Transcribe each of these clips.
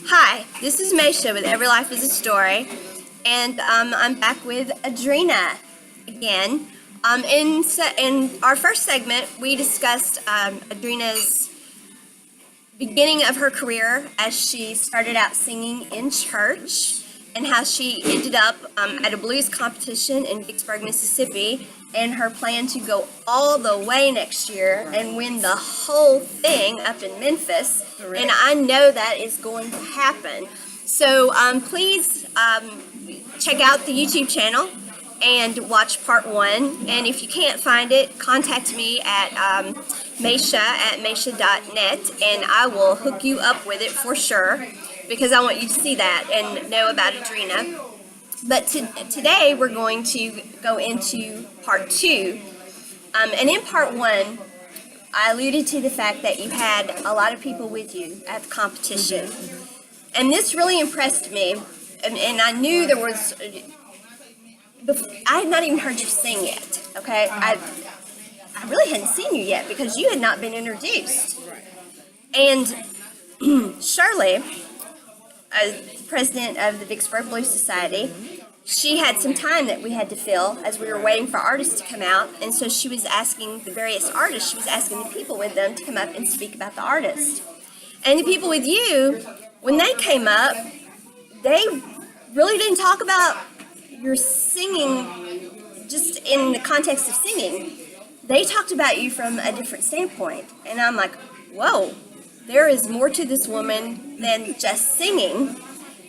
Hi, this is Maisha with Every Life is a Story, and I'm back with Adrena again. In our first segment, we discussed Adrena's beginning of her career as she started out singing in church and how she ended up at a blues competition in Vicksburg, Mississippi, and her plan to go all the way next year and win the whole thing up in Memphis. Correct. And I know that is going to happen. So please check out the YouTube channel and watch part one. And if you can't find it, contact me at Maisha@maisha.net, and I will hook you up with it for sure, because I want you to see that and know about Adrena. But today we're going to go into part two. And in part one, I alluded to the fact that you had a lot of people with you at the competition. And this really impressed me. And I knew there was... I had not even heard you sing yet, okay? I really hadn't seen you yet because you had not been introduced. And Shirley, president of the Vicksburg Blues Society, she had some time that we had to fill as we were waiting for artists to come out, and so she was asking the various artists, she was asking the people with them to come up and speak about the artist. And the people with you, when they came up, they really didn't talk about your singing just in the context of singing. They talked about you from a different standpoint, and I'm like, whoa, there is more to this woman than just singing.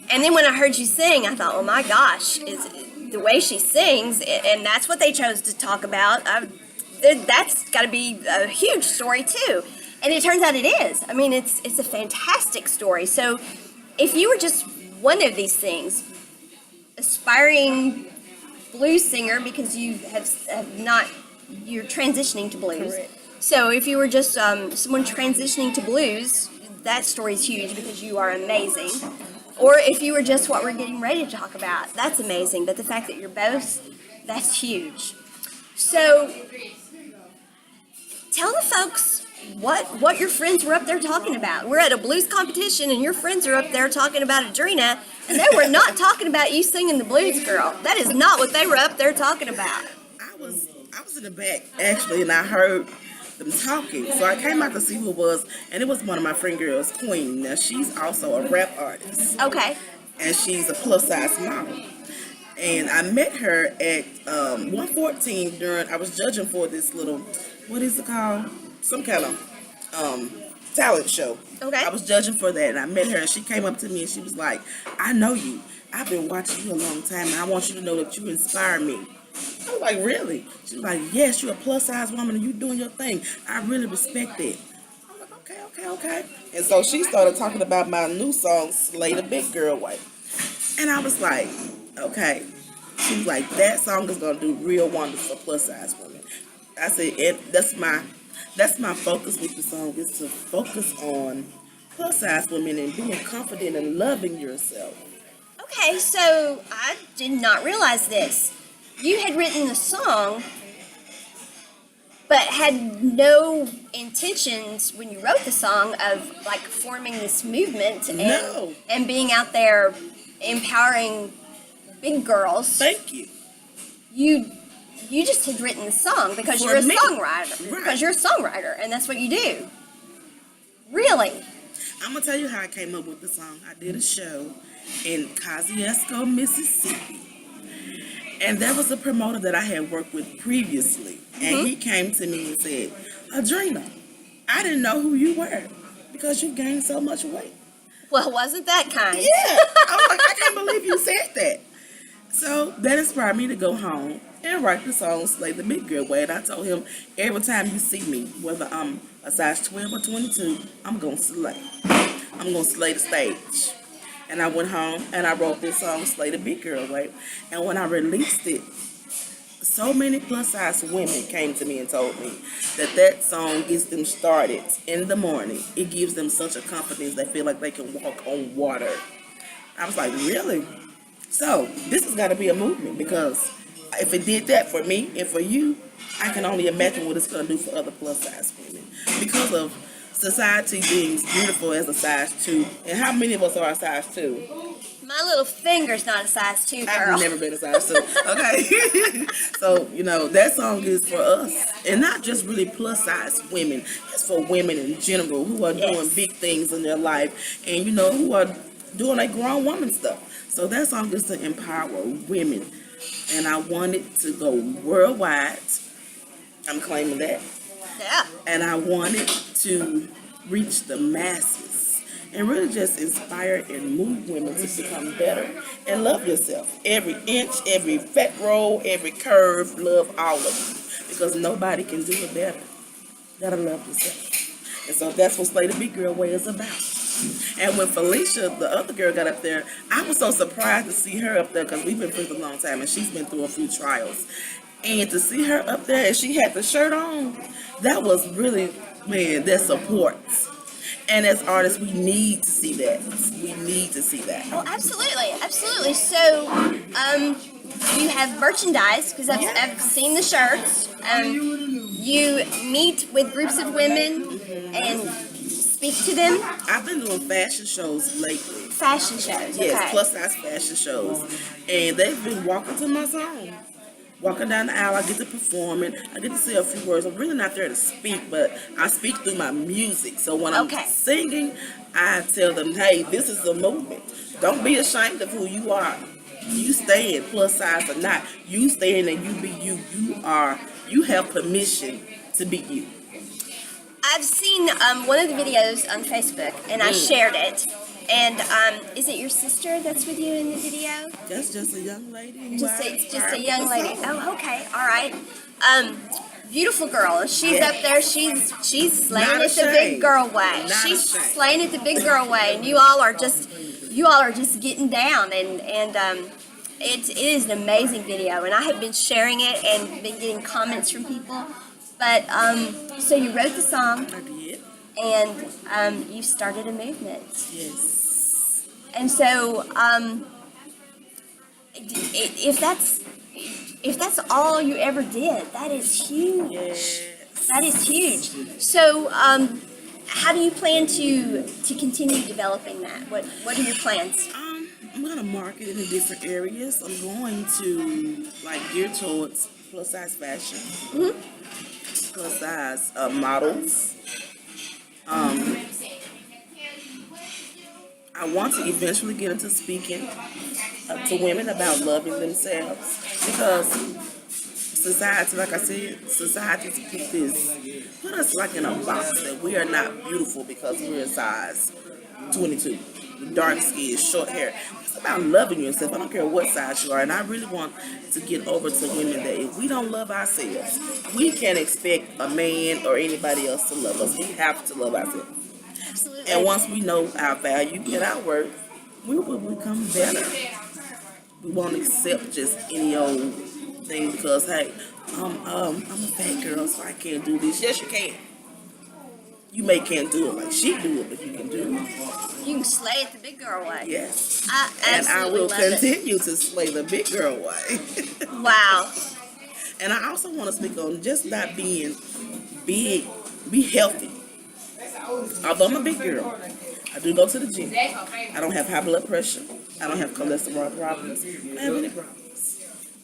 And then when I heard you sing, I thought, oh my gosh, is the way she sings, and that's what they chose to talk about. That's got to be a huge story too. And it turns out it is. I mean, it's a fantastic story. So if you were just one of these things, aspiring blues singer, because you have not, you're transitioning to blues. Correct. So if you were just someone transitioning to blues, that story's huge because you are amazing. Or if you were just what we're getting ready to talk about, that's amazing. But the fact that you're both, that's huge. So tell the folks what your friends were up there talking about. We're at a blues competition and your friends are up there talking about Adrena, and they were not talking about you singing the blues, girl. That is not what they were up there talking about. I was in the back actually, and I heard them talking. So I came out to see who it was, and it was one of my friend girls, Queen. Now she's also a rap artist. Okay. And she's a plus size model. And I met her at 114 during, I was judging for this little, what is it called? Some kind of talent show. Okay. I was judging for that, and I met her, and she came up to me and she was like, I know you. I've been watching you a long time, and I want you to know that you inspire me. I was like, really? She was like, yes, you're a plus size woman and you doing your thing. I really respect it. I'm like, okay. And so she started talking about my new song, Slay the Big Girl Way. And I was like, okay. She was like, that song is gonna do real wonders for plus size women. I said, that's my focus with the song, is to focus on plus size women and being confident and loving yourself. Okay, so I did not realize this. You had written the song, but had no intentions when you wrote the song of like forming this movement and, No. and being out there empowering big girls. Thank you. You just had written the song because For you're a me. songwriter. Right. Because you're a songwriter, and that's what you do. Really? I'm gonna tell you how I came up with the song. I did a show in Kosciuszko, Mississippi. And there was a promoter that I had worked with previously. And he came to me and said, Adrena, I didn't know who you were because you gained so much weight. Well, wasn't that kind? Yeah. I was like, I can't believe you said that. So that inspired me to go home and write the song Slay the Big Girl Way. And I told him, every time you see me, whether I'm a size 12 or 22, I'm going to slay. I'm going to slay the stage. And I went home and I wrote this song, Slay the Big Girl Way. And when I released it, so many plus size women came to me and told me that song gets them started in the morning. It gives them such a confidence, they feel like they can walk on water. I was like, really? So this has got to be a movement, because if it did that for me and for you, I can only imagine what it's going to do for other plus size women. Because of society deems beautiful as a size 2. And how many of us are a size 2? My little finger's not a size 2, girl. I've never been a size 2. Okay. So, that song is for us. And not just really plus size women. It's for women in general who are doing big things in their life and, who are doing like grown woman stuff. So that song is to empower women. And I want it to go worldwide. I'm claiming that. Yeah. And I want it to reach the masses and really just inspire and move women to become better and love yourself. Every inch, every fat roll, every curve, love all of you. Because nobody can do it better. You gotta love yourself. And so that's what Slay the Big Girl Way is about. And when Felicia, the other girl, got up there, I was so surprised to see her up there because we've been friends a long time and she's been through a few trials. And to see her up there and she had the shirt on, that was really, man, that supports. And as artists, we need to see that. We need to see that. Oh, absolutely, absolutely. So, you have merchandise because I've seen the shirts. You meet with groups of women and speak to them. I've been doing fashion shows lately. Fashion shows, Yes, okay. plus size fashion shows. And they've been walking to my song. Walking down the aisle, I get to perform it. I get to say a few words. I'm really not there to speak, but I speak through my music. So when I'm singing, I tell them, hey, this is a movement. Don't be ashamed of who you are. You stay in plus size or not. You stay in and you be you. You have permission to be you. I've seen one of the videos on Facebook, and I shared it. And is it your sister that's with you in the video? That's just a young lady. Just a young lady. Oh, okay, all right. Beautiful girl. She's up there. She's slaying it the big girl way. She's slaying it the big girl way, and you all are just getting down. And it is an amazing video, and I have been sharing it and been getting comments from people. But so you wrote the song. I did. And you started a movement. Yes. And so, if that's all you ever did, that is huge. Yes. That is huge. So, how do you plan to continue developing that? What are your plans? I'm gonna market it in different areas. I'm going to gear towards plus size fashion, plus size models. I want to eventually get into speaking to women about loving themselves because society, like I said, society's put us in a box that we are not beautiful because we're a size 22. Dark skin, short hair. It's about loving yourself. I don't care what size you are. And I really want to get over to women that if we don't love ourselves, we can't expect a man or anybody else to love us. We have to love ourselves. Absolutely. And once we know our value and our worth, we will become better. We won't accept just any old thing because, hey, I'm a fat girl, so I can't do this. Yes, you can. You can't do it like she do it, but you can do it. You can slay it the big girl way. Yes. And I will continue to slay the big girl way. Wow. And I also want to speak on just not being big, be healthy. Although I'm a big girl, I do go to the gym. I don't have high blood pressure. I don't have cholesterol problems. I don't have any problems.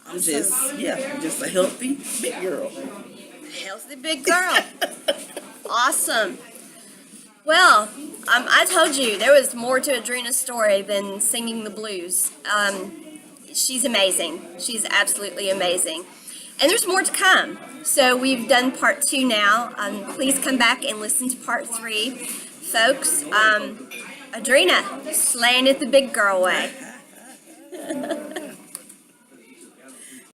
I'm just a healthy big girl. Healthy big girl. Awesome. Well, I told you there was more to Adrena's story than singing the blues. She's amazing. She's absolutely amazing. And there's more to come. So we've done part 2 now. Please come back and listen to part 3. Folks, Adrena, slaying it the big girl way.